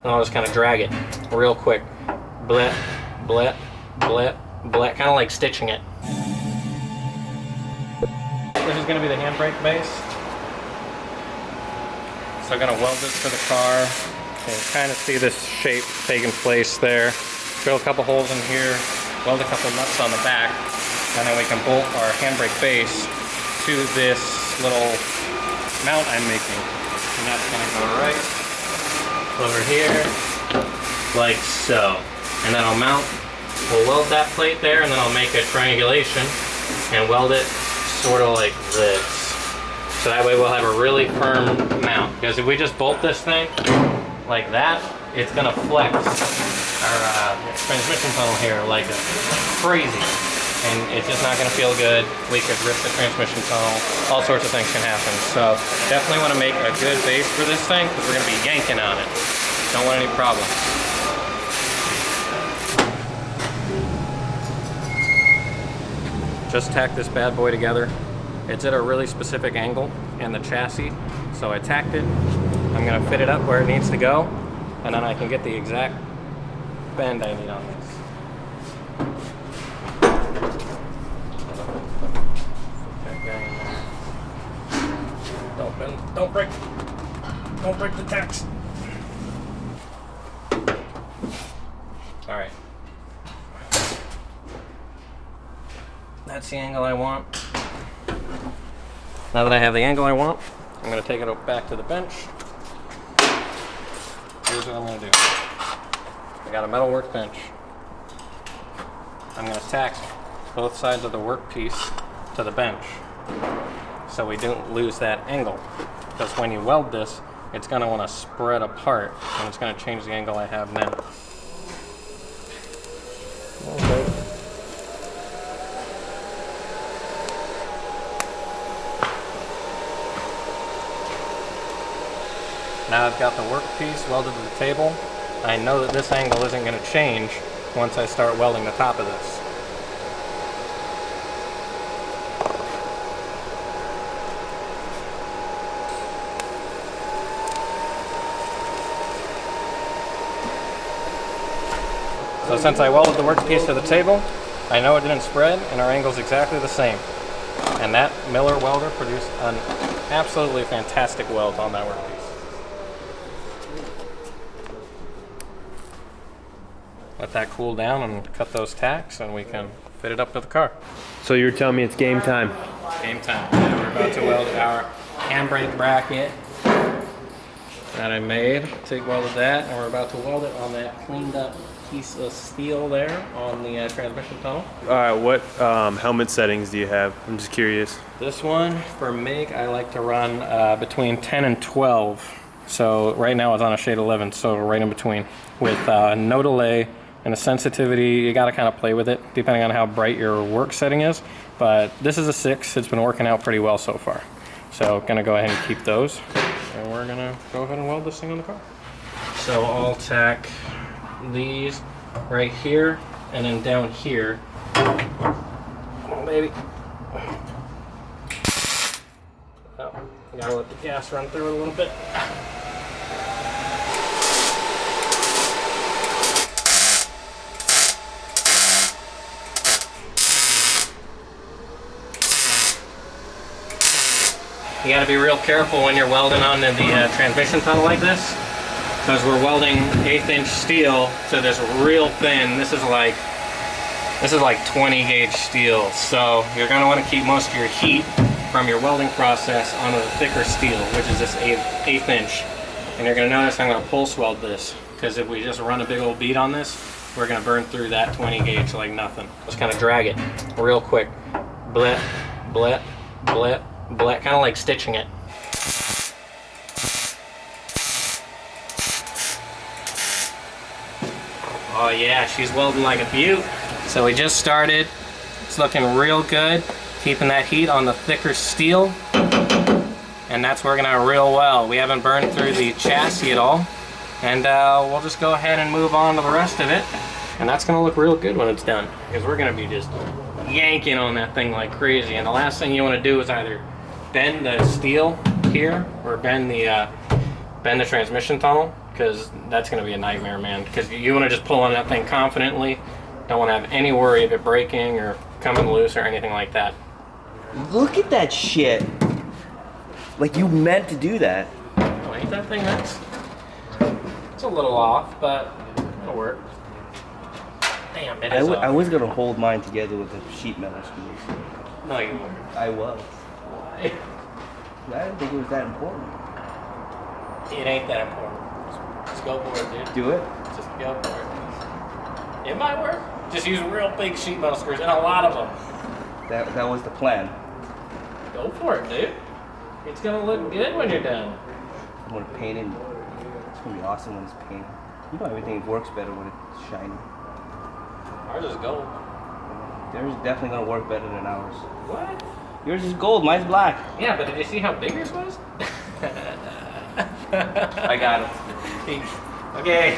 And I'll just kind of drag it real quick. Blip, blip, blip, blip, kind of like stitching it. This is going to be the handbrake base. So I'm going to weld this to the car. You can kind of see this shape taking place there. Drill a couple holes in here, weld a couple nuts on the back, and then we can bolt our handbrake base to this little mount I'm making. And that's going to go right over here, like so. And then we'll weld that plate there, and then I'll make a triangulation and weld it sort of like this. So that way we'll have a really firm mount. Because if we just bolt this thing like that, it's gonna flex our transmission tunnel here like crazy. And it's just not gonna feel good. We could rip the transmission tunnel. All sorts of things can happen. So definitely wanna make a good base for this thing because we're gonna be yanking on it. Don't want any problems. Just tacked this bad boy together. It's at a really specific angle in the chassis, so I tacked it. I'm gonna fit it up where it needs to go, and then I can get the exact bend I need on this. Don't bend, don't break the tacks. All right. That's the angle I want. Now that I have the angle I want, I'm going to take it back to the bench. Here's what I'm going to do. I got a metal workbench. I'm going to tack both sides of the workpiece to the bench so we don't lose that angle. Because when you weld this, it's going to want to spread apart, and it's going to change the angle I have now. Okay. Now I've got the workpiece welded to the table. I know that this angle isn't going to change once I start welding the top of this. So since I welded the workpiece to the table, I know it didn't spread and our angle's exactly the same. And that Miller welder produced an absolutely fantastic weld on that workpiece. Let that cool down and cut those tacks and we can fit it up to the car. So you're telling me it's game time? Game time. Yeah, we're about to weld our handbrake bracket that I made. TIG welded that, and we're about to weld it on that cleaned up piece of steel there on the transmission tunnel. All right, what helmet settings do you have? I'm just curious. This one, for MIG, I like to run between 10 and 12. So right now it's on a shade 11, so right in between. With no delay and a sensitivity, you gotta kind of play with it depending on how bright your work setting is. But this is a 6, it's been working out pretty well so far. So gonna go ahead and keep those. And we're gonna go ahead and weld this thing on the car. So I'll tack these right here and then down here. Oh baby. Oh, gotta let the gas run through it a little bit. You gotta be real careful when you're welding on the transmission tunnel like this, because we're welding 1/8 inch steel to this real thin. This is like 20 gauge steel. So you're gonna want to keep most of your heat from your welding process onto the thicker steel, which is this 1/8 inch. And you're gonna notice I'm gonna pulse weld this, because if we just run a big old bead on this, we're gonna burn through that 20 gauge like nothing. Just kind of drag it real quick. Blip, blip, blip, blip, kind of like stitching it. Oh yeah, she's welding like a beaut. So we just started. It's looking real good. Keeping that heat on the thicker steel. And that's working out real well. We haven't burned through the chassis at all. And we'll just go ahead and move on to the rest of it. And that's gonna look real good when it's done, because we're gonna be just yanking on that thing like crazy. And the last thing you wanna do is either bend the steel here or bend the transmission tunnel, because that's going to be a nightmare, man. Because you want to just pull on that thing confidently. Don't want to have any worry of it breaking or coming loose or anything like that. Look at that shit. Like you meant to do that. Oh, ain't that thing nuts? It's a little off, but it'll work. Damn, it is I off. was gonna hold mine together with the sheet metal screws. No, you won't. I was. Why? I didn't think it was that important. It ain't that important. Just go for it, dude. Do it? Just go for it. It might work. Just use real big sheet metal screws, and a lot of them. That was the plan. Go for it, dude. It's gonna look good when you're done. I'm gonna paint it. It's gonna be awesome when it's painted. You know everything works better when it's shiny. Ours is gold. Theirs is definitely gonna work better than ours. What? Yours is gold, mine's black. Yeah, but did you see how big yours was? I got it. Okay.